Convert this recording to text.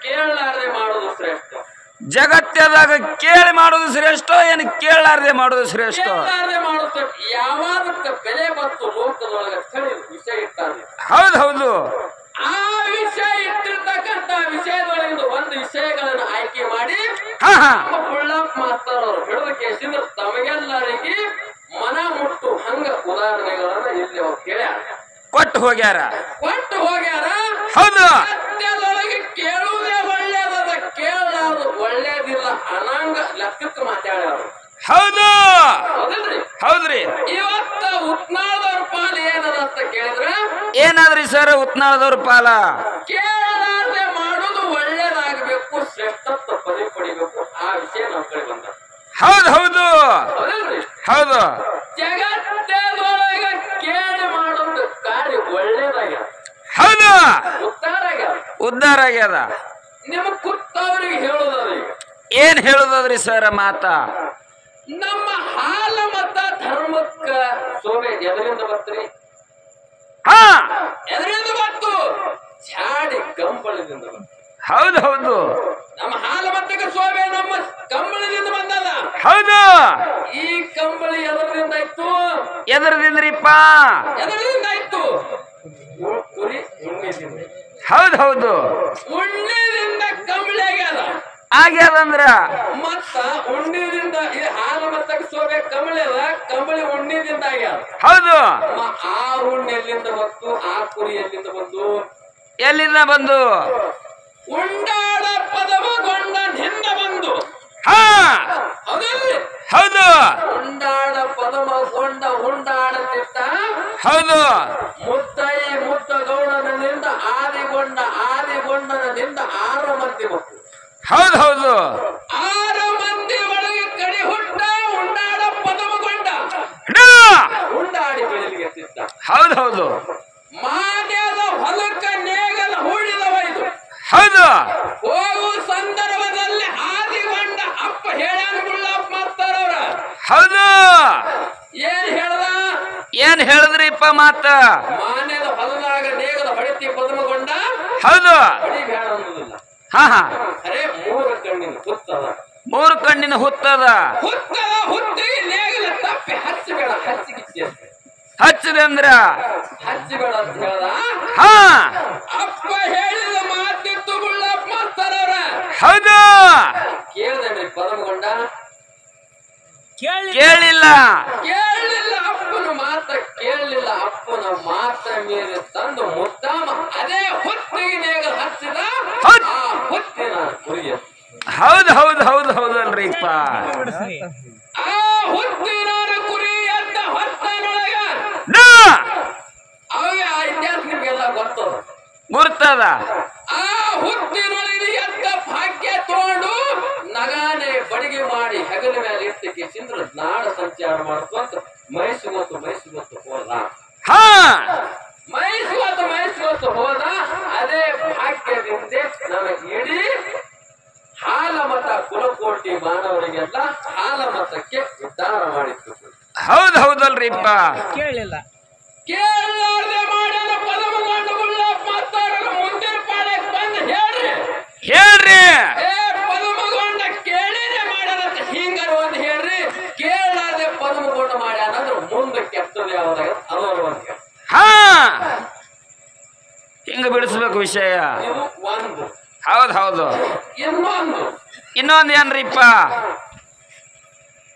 ಕೇಳಲಾರದೆ ಮಾಡೋದು ಶ್ರೇಷ್ಠ. ಜಗತ್ತದಾಗ ಕೇಳಿ ಮಾಡೋದು ಶ್ರೇಷ್ಠ ಏನು ಕೇಳಲಾರದೆ ಮಾಡೋದು ಶ್ರೇಷ್ಠ? ಕೇಳಲಾರದೆ ಮಾಡುತ್ತೆ. ಯಾವಾದಕ್ಕ ಬೆಲೆ ಮತ್ತು ಲೋಕದೊಳಗೆ ಸ್ಥಳೀಯ ವಿಷಯ ಇರ್ತಾರೆ. ಹೌದು ಆ ವಿಷಯ ಇಟ್ಟಿರ್ತಕ್ಕಂತ ವಿಷಯದೊಳಗಿಂದ ಒಂದು ವಿಷಯಗಳನ್ನು ಆಯ್ಕೆ ಮಾಡಿ ಬುಳ್ಳಪ್ಪ ಮಾಸ್ತರ್ ಅವರು ಹಿಡಿದು ಕೇಸಿಂದ ತಮಗೆಲ್ಲರಿಗೆ ಮನ ಮುಟ್ಟು ಹಂಗ ಉದಾಹರಣೆಗಳನ್ನ ಇಲ್ಲಿ ಅವ್ರು ಕೇಳ್ಯಾರ, ಕೊಟ್ಟು ಹೋಗ್ಯಾರ. ಹೌದು. ಸತ್ಯದೊಳಗೆ ಕೇಳುವುದೇ ಒಳ್ಳೇದದ, ಕೇಳಲಾರದು ಒಳ್ಳೇದಿಲ್ಲ ಅನಂಗ ಲೆಕ್ಕಕ್ಕೆ ಮಾತಾಡ್ಯಾರ. ಹೌದ್ರಿ. ಇವತ್ತ ಉತ್ನಾಳದವ್ರ ಪಾಲ ಏನದ ಅಂತ ಕೇಳಿದ್ರೆ ಏನಾದ್ರಿ ಸರ್ ಉತ್ನಾಳದವ್ರ ಪಾಲ? ಕೇಳಲಾರದೆ ಮಾಡೋದು ಒಳ್ಳೇದಾಗಬೇಕು, ಶ್ರೇಷ್ಠತ್ವ ಪದವಿ ಪಡಿಬೇಕು. ಆ ವಿಷಯ ನಮ್ಮ ಕಡೆ ಬಂದ. ಹೌದು. ಜಗತ್ತದೊಳಗ ಕೇಳಿ ಮಾಡೋದು ಕಾರ್ಯ ಒಳ್ಳೇದಾಗ್ಯದ. ಉದ್ಧಾರ ಆಗ್ಯದ. ನಿಮಗ್ ಕುತ್ತವ್ರಿಗೆ ಹೇಳುದೀಗ ಏನ್ ಹೇಳುದದ್ರಿ ಸರ್ ಮಾತ? ನಮ್ಮ ಹಾಲ ಮತ ಧರ್ಮಕ್ಕ ಸೋಮೆ ಎದರಿಂದ ಬರ್ತರಿ? ಎದರಿಂದ ಬಂತು? ಚಾಡಿ ಕಂಬಳದಿಂದ ಬಂತು. ಹೌದು. ನಮ್ಮ ಹಾಲ ಮತಕ್ಕೆ ಸೋಮೆ ನಮ್ಮ ಕಂಬಳದಿಂದ ಬಂದದ. ಈ ಕಂಬಳಿ ಎದರಿಂದ ಇತ್ತು? ಎದರದಿಂದ್ರಿಪ್ಪ? ಎದರಿಂದ ಇತ್ತು? ಕುರಿ ಉಣ್ಣೆದಿಂದ. ಹೌದು. ಉಣ್ಣೆದಿಂದ ಕಂಬಳಿ ಆಗ್ಯದಂದ್ರ ಮತ್ತ ಉಣ್ಣಿದಿಂದ ಈ ಹಾಲು ಮತ್ತಕ್ಕೆ ಸೋಮೆ ಕಂಬಳಿ ಅದ. ಕಂಬಳಿ ಉಣ್ಣಿದಿಂದ ಆಗ್ಯಾದ. ಹೌದು. ಆ ಉಣ್ಣೆ ಎಲ್ಲಿಂದ ಬಂತು? ಆ ಕುರಿ ಎಲ್ಲಿಂದ ಬಂದು? ಎಲ್ಲಿಂದ ಬಂದು? ಉಂಡಾಡ ಪದಮಗೊಂಡ ಹಿಂದ ಬಂದು. ಹೌದು. ಉಂಡಾಡ ಪದಮಗೊಂಡ ಉಂಡಾಡತಿತ್ತ. ಹೌದು. ಮುತ್ತೈ ಮುತ್ತ ಗೌಡನಿಂದ ಆದಿಗೊಂಡನಿಂದ 6 ಮಂದಿ ಬಂತು. ಹೌದು. 6 ಮಂದಿ ಒಳಗೆ ಕಡಿ ಹುಟ್ಟ ಉಂಡಾಡ ಪದಮಗೊಂಡ ಉಂಡಾಡಿ ಬೆಳಿಲಿಗೆ ಎತ್ತಿದ್ದ. ಹೌದು. ಮಾನ್ಯದ ಹೊಲಕ್ಕ ನೇಗಲ ಹೂಡಿದವ ಇದು. ಹೌದು. ಹೋಗುವ ಸಂದರ್ಭದಲ್ಲಿ ಆದಿಗೊಂಡ ಅಪ್ಪ ಹೇಳ್ಯಾನ ಬುಳ್ಳಪ್ಪ ಮಾಸ್ತಾರವ್ರ. ಹೌದು. ಏನ್ ಹೇಳಿದ್ರಿಪ್ಪ ಮಾತ? ಮಾನ್ಯದ ಹೊಲದಾಗ ನೇಗಲ ಹೊಡಿತಿ ಪದಮಗೊಂಡ. ಹೌದು. ಹೊಡಿ ಬೇಡ ಅನ್ನೋದಿಲ್ಲ. ಅರೆ 3 ಕಣ್ಣಿನ ಹುತ್ತದ. 3 ಕಣ್ಣಿನ ಹುತ್ತದ. ಹುತ್ತಿಗೆ ನೇಗಲ ತಪ್ಪಿ ಹಚ್ಚಬೇಡ, ಹಚ್ಚದೆ ಅಂದ್ರ ಹಚ್ಚಬೇಡ ಅಂತ ಹೇಳ್ದ. ಅಪ್ಪ ಹೇಳಿದ ಮಾತಿತ್ತು ಬುಳ್ಳಪ್ಪ ಮಾಸ್ತರವ್ರ. ಹೌದು. ಕೇಳ್ದೇನ್ರಿ ಪದಮಗೊಂಡ? ಕೇಳಿಲ್ಲ. ಅಪ್ಪನ ಮಾತ ಕೇಳಲಿಲ್ಲ. ಅಪ್ಪನ ಮಾತ ಮೇಲೆ ತಂದು ಮುದ್ದಾಮ ಅದೇ ಹುತ್ತಿಗೆ ನೇಗಲ ಹಚ್ಚಿದ. ಆ ಹುತ್ತಿನ ಕುರಿಯ. ಹೌದಲ್ರಿಪ್ಪ. ಆ ಹುತ್ತಿನ ಕುರಿ ಅಂತ ಹೊತ್ತನೊಳಗ ಅವಾಗ ಆ ಇತಿಹಾಸ ನಿಮ್ಗೆಲ್ಲ ಗುರ್ತದ. ಆ ಹುತ್ತಿನೊಳಗೆ ಎದ್ದ ಭಾಗ್ಯ ತಗೊಂಡು ನಗಾನೆ ಬಡಿಗೆ ಮಾಡಿ ಹೆಗಲ ಮೇಲೆ ಇಟ್ಟಕ್ಕೆ ಚಿಂದ್ರ ನಾಡ ಸಂಚಾರ ಮಾಡ್ಕೊಂತ ಮೈಸೂರು ಹೋದ. ಮೈಸೂರು ಹೋದ. ಅದೇ ಭಾಗ್ಯದಿಂದ ನಮಗೆ ಇಡೀ ಹಾಲಮತ ಕುಲಕೋಟಿ ಮಾನವರಿಗೆಲ್ಲ ಹಾಲಮತಕ್ಕೆ ಉದ್ಧಾರ ಮಾಡಿತ್ತು. ಹೌದಲ್ರಿಪ್ಪ. ಕೇಳಲಾರದೆ ಮಾಡ್ಯಾನ ಪದಮಗೊಂಡ ಬುಳ್ಳಪ್ಪ ಮಾಸ್ತರರ ಮುಂದಿನ ಪಾಳ್ಯಕ್ಕೆ ಬಂದು ಹೇಳ್ರಿ. ಪದಮಗೊಂಡ ಕೇಳಿದ್ರೆ ಮಾಡ್ಯಾನಂತ ಹಿಂಗಾರ ಒಂದು ಹೇಳ್ರಿ. ಕೇಳಲಾರದೆ ಪದಮಗೊಂಡ ಮಾಡ್ಯಾನ ಅಂದ್ರೆ ಮುಂದೆ ಕೆಟ್ಟದ ಯಾವ್ದಾಗ ಅದರ ಒಂದು ಹಿಂಗ ಬಿಡಿಸ್ಬೇಕು ವಿಷಯ. ಇದು ಒಂದು. ಹೌದು. ಇನ್ನೊಂದು ಏನ್ರಿಪ್ಪ?